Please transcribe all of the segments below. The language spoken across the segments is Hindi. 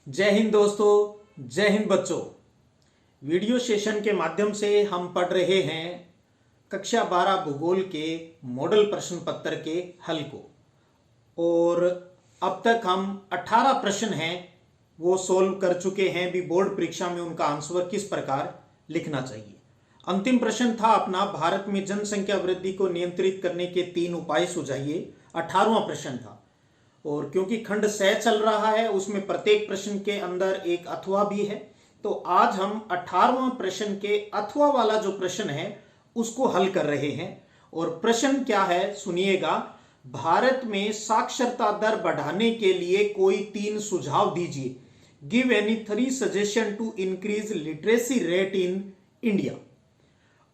जय हिंद दोस्तों, जय हिंद बच्चों। वीडियो सेशन के माध्यम से हम पढ़ रहे हैं कक्षा 12 भूगोल के मॉडल प्रश्न पत्र के हल को। और अब तक हम 18 प्रश्न हैं वो सोल्व कर चुके हैं। भी बोर्ड परीक्षा में उनका आंसर किस प्रकार लिखना चाहिए। अंतिम प्रश्न था अपना, भारत में जनसंख्या वृद्धि को नियंत्रित करने के 3 उपाय सुझाइए। 18वां प्रश्न था। और क्योंकि खंड 6 चल रहा है उसमें प्रत्येक प्रश्न के अंदर एक अथवा भी है, तो आज हम 18वां प्रश्न के अथवा वाला जो प्रश्न है उसको हल कर रहे हैं। और प्रश्न क्या है सुनिएगा, भारत में साक्षरता दर बढ़ाने के लिए कोई 3 सुझाव दीजिए। Give any 3 suggestion to increase literacy rate in India.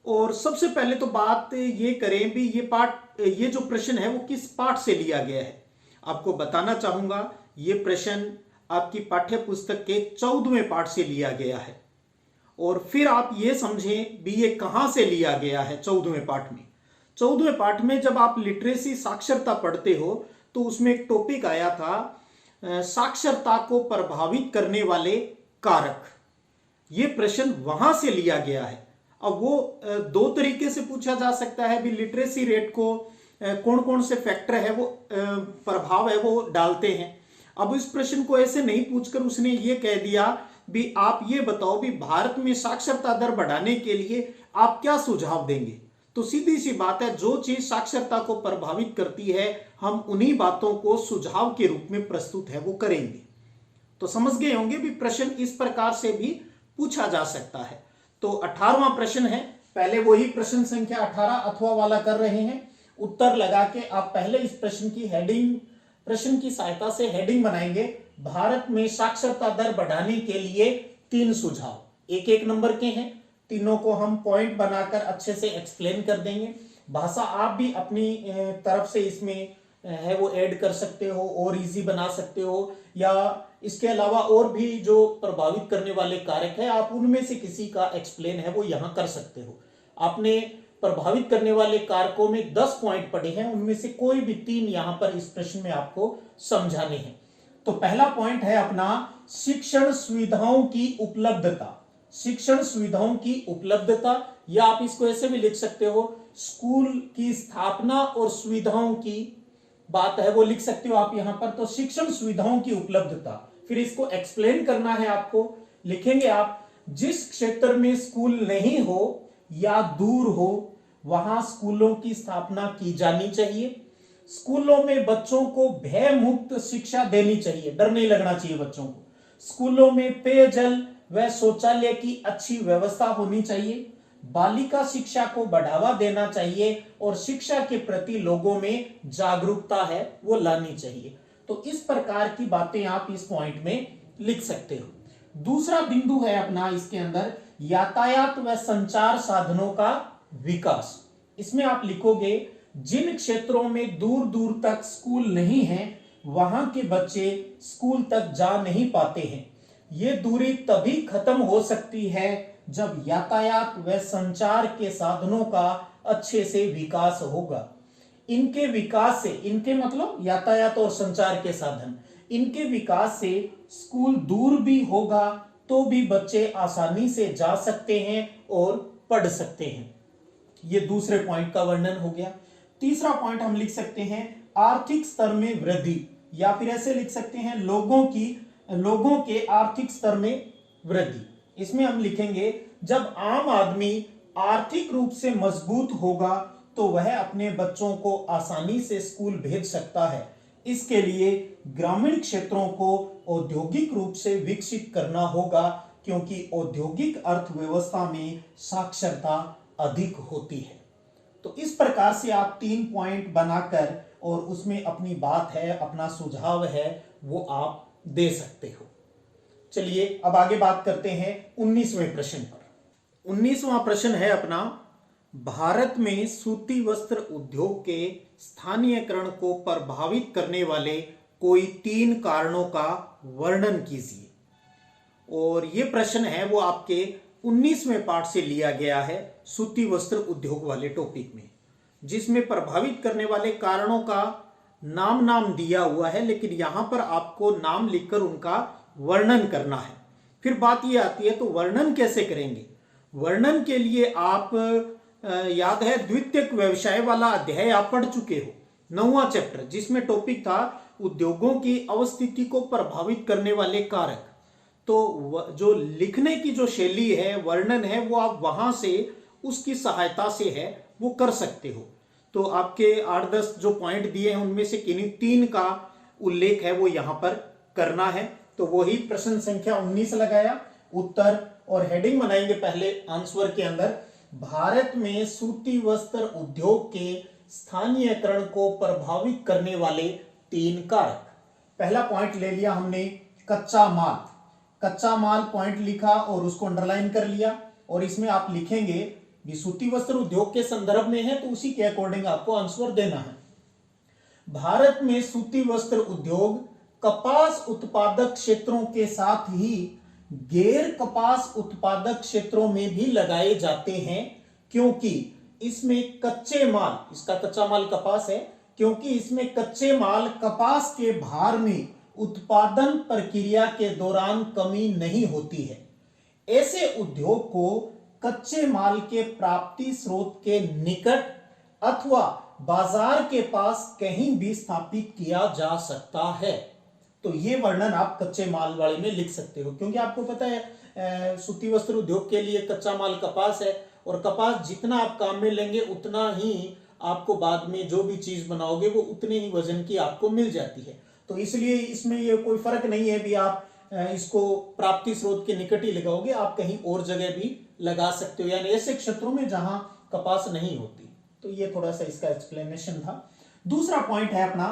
और सबसे पहले तो बात ये करें भी ये जो प्रश्न है वो किस पाठ से लिया गया है। आपको बताना चाहूंगा ये प्रश्न आपकी पाठ्य पुस्तक के 14वें पाठ से लिया गया है। और फिर आप ये समझें भी ये कहां से लिया गया है। 14वें पाठ में 14वें पाठ में जब आप लिटरेसी साक्षरता पढ़ते हो तो उसमें एक टॉपिक आया था साक्षरता को प्रभावित करने वाले कारक। ये प्रश्न वहां से लिया गया है। अब वो 2 तरीके से पूछा जा सकता है भी लिटरेसी रेट को कौन कौन से फैक्टर है वो प्रभाव है वो डालते हैं। अब इस प्रश्न को ऐसे नहीं पूछकर उसने ये कह दिया भी आप ये बताओ भी भारत में साक्षरता दर बढ़ाने के लिए आप क्या सुझाव देंगे। तो सीधी सी बात है, जो चीज साक्षरता को प्रभावित करती है हम उन्हीं बातों को सुझाव के रूप में प्रस्तुत है वो करेंगे। तो समझ गए होंगे भी प्रश्न इस प्रकार से भी पूछा जा सकता है। तो 18वां प्रश्न है, पहले वही प्रश्न संख्या 18 अथवा वाला कर रहे हैं। उत्तर लगा के आप पहले इस प्रश्न की हेडिंग, प्रश्न की सहायता से हेडिंग बनाएंगे, भारत में साक्षरता दर बढ़ाने के लिए 3 सुझाव। एक एक नंबर के हैं, तीनों को हम पॉइंट बनाकर अच्छे से एक्सप्लेन कर देंगे। भाषा आप भी अपनी तरफ से इसमें है वो ऐड कर सकते हो और इजी बना सकते हो, या इसके अलावा और भी जो प्रभावित करने वाले कारक है आप उनमें से किसी का एक्सप्लेन है वो यहां कर सकते हो। आपने प्रभावित करने वाले कारकों में 10 पॉइंट पढ़े हैं, उनमें से कोई भी 3 यहां पर इस प्रश्न में आपको समझाने हैं। तो पहला पॉइंट है अपना शिक्षण सुविधाओं की उपलब्धता। शिक्षण सुविधाओं की उपलब्धता, या आप इसको ऐसे भी लिख सकते हो स्कूल की स्थापना और सुविधाओं की बात है वो लिख सकते हो आप यहां पर। तो शिक्षण सुविधाओं की उपलब्धता, फिर इसको एक्सप्लेन करना है आपको। लिखेंगे आप, जिस क्षेत्र में स्कूल नहीं हो या दूर हो वहां स्कूलों की स्थापना की जानी चाहिए। स्कूलों में बच्चों को भय मुक्त शिक्षा देनी चाहिए, डर नहीं लगना चाहिए बच्चों को। स्कूलों में पेयजल व शौचालय की अच्छी व्यवस्था होनी चाहिए। बालिका शिक्षा को बढ़ावा देना चाहिए और शिक्षा के प्रति लोगों में जागरूकता है वो लानी चाहिए। तो इस प्रकार की बातें आप इस पॉइंट में लिख सकते हो। दूसरा बिंदु है अपना इसके अंदर यातायात व संचार साधनों का विकास। इसमें आप लिखोगे जिन क्षेत्रों में दूर दूर तक स्कूल नहीं है वहां के बच्चे स्कूल तक जा नहीं पाते हैं। ये दूरी तभी खत्म हो सकती है जब यातायात व संचार के साधनों का अच्छे से विकास होगा। इनके विकास से, इनके मतलब यातायात और संचार के साधन, इनके विकास से स्कूल दूर भी होगा तो भी बच्चे आसानी से जा सकते हैं और पढ़ सकते हैं। ये दूसरे पॉइंट का वर्णन हो गया। तीसरा पॉइंट हम लिख सकते हैं आर्थिक स्तर में वृद्धि, या फिर ऐसे लिख सकते हैं लोगों के आर्थिक स्तर में वृद्धि। इसमें हम लिखेंगे जब आम आदमी आर्थिक रूप से मजबूत होगा तो वह अपने बच्चों को आसानी से स्कूल भेज सकता है। इसके लिए ग्रामीण क्षेत्रों को औद्योगिक रूप से विकसित करना होगा क्योंकि औद्योगिक अर्थव्यवस्था में साक्षरता अधिक होती है। तो इस प्रकार से आप 3 पॉइंट बनाकर और उसमें अपनी बात है, अपना सुझाव है वो आप दे सकते हो। चलिए अब आगे बात करते हैं 19वें प्रश्न पर। 19वां प्रश्न है अपना, भारत में सूती वस्त्र उद्योग के स्थानीयकरण को प्रभावित करने वाले कोई 3 कारणों का वर्णन कीजिए। और ये प्रश्न है वो आपके 19वें पाठ से लिया गया है, सूती वस्त्र उद्योग वाले टॉपिक में, जिसमें प्रभावित करने वाले कारणों का नाम दिया हुआ है, लेकिन यहां पर आपको नाम लिखकर उनका वर्णन करना है। फिर बात ये आती है तो वर्णन कैसे करेंगे। वर्णन के लिए आप याद है द्वितीयक व्यवसाय वाला अध्याय आप पढ़ चुके हो, 9वां चैप्टर, जिसमें टॉपिक था उद्योगों की अवस्थिति को प्रभावित करने वाले कारक। तो जो लिखने की जो शैली है, वर्णन है, वो आप वहां से उसकी सहायता से है वो कर सकते हो। तो आपके 8-10 जो पॉइंट दिए हैं उनमें से किन्हीं 3 का उल्लेख है वो यहां पर करना है। तो वही प्रश्न संख्या 19 लगाया, उत्तर और हेडिंग बनाएंगे पहले आंसर के अंदर, भारत में सूती वस्त्र उद्योग के स्थानीयकरण को प्रभावित करने वाले 3 कारक। पहला पॉइंट ले लिया हमने कच्चा माल। कच्चा माल पॉइंट लिखा और उसको अंडरलाइन कर लिया, और इसमें आप लिखेंगे भी सूती वस्त्र उद्योग के संदर्भ में है तो उसी के अकॉर्डिंग आपको आंसर देना है। भारत में सूती वस्त्र उद्योग कपास उत्पादक क्षेत्रों के साथ ही गैर कपास उत्पादक क्षेत्रों में भी लगाए जाते हैं, क्योंकि इसमें कच्चे माल, इसका कच्चा माल कपास है, क्योंकि इसमें कच्चे माल कपास के भार में उत्पादन प्रक्रिया के दौरान कमी नहीं होती है। ऐसे उद्योग को कच्चे माल के प्राप्ति स्रोत के निकट अथवा बाजार के पास कहीं भी स्थापित किया जा सकता है। तो ये वर्णन आप कच्चे माल वाले में लिख सकते हो, क्योंकि आपको पता है सूती वस्त्र उद्योग के लिए कच्चा माल कपास है, और कपास जितना आप काम में लेंगे उतना ही आपको बाद में जो भी चीज बनाओगे वो उतने ही वजन की आपको मिल जाती है। तो इसलिए इसमें ये कोई फर्क नहीं है भी आप इसको प्राप्ति स्रोत के निकट ही लगाओगे, आप कहीं और जगह भी लगा सकते हो, यानी ऐसे क्षेत्रों में जहां कपास नहीं होती। तो ये थोड़ा सा इसका एक्सप्लेनेशन था। दूसरा पॉइंट है अपना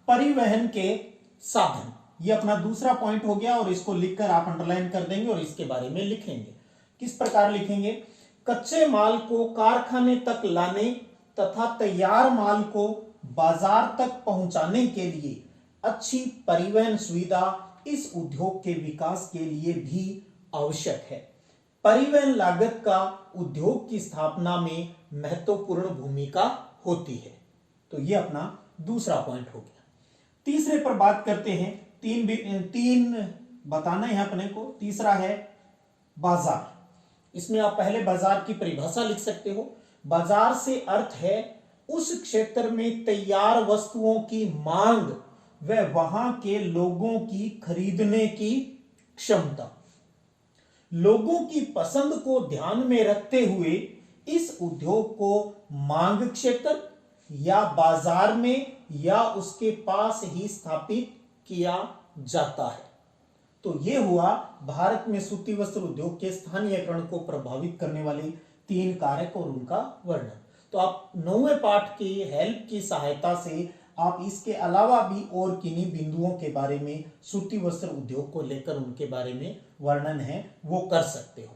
परिवहन के साधन। ये अपना दूसरा पॉइंट हो गया, और इसको लिखकर आप अंडरलाइन कर देंगे और इसके बारे में लिखेंगे। किस प्रकार लिखेंगे, कच्चे माल को कारखाने तक लाने तथा तैयार माल को बाजार तक पहुंचाने के लिए अच्छी परिवहन सुविधा इस उद्योग के विकास के लिए भी आवश्यक है। परिवहन लागत का उद्योग की स्थापना में महत्वपूर्ण भूमिका होती है। तो ये अपना दूसरा पॉइंट हो गया। तीसरे पर बात करते हैं, तीन बताना है अपने को। तीसरा है बाजार। इसमें आप पहले बाजार की परिभाषा लिख सकते हो। बाजार से अर्थ है उस क्षेत्र में तैयार वस्तुओं की मांग व वहां के लोगों की खरीदने की क्षमता। लोगों की पसंद को ध्यान में रखते हुए इस उद्योग को मांग क्षेत्र या बाजार में या उसके पास ही स्थापित किया जाता है। तो यह हुआ भारत में सूती वस्त्र उद्योग के स्थानीयकरण को प्रभावित करने वाले 3 कारक और उनका वर्णन। तो आप 9वें पाठ की हेल्प की सहायता से आप इसके अलावा भी और किन्हीं बिंदुओं के बारे में सूती वस्त्र उद्योग को लेकर उनके बारे में वर्णन है वो कर सकते हो।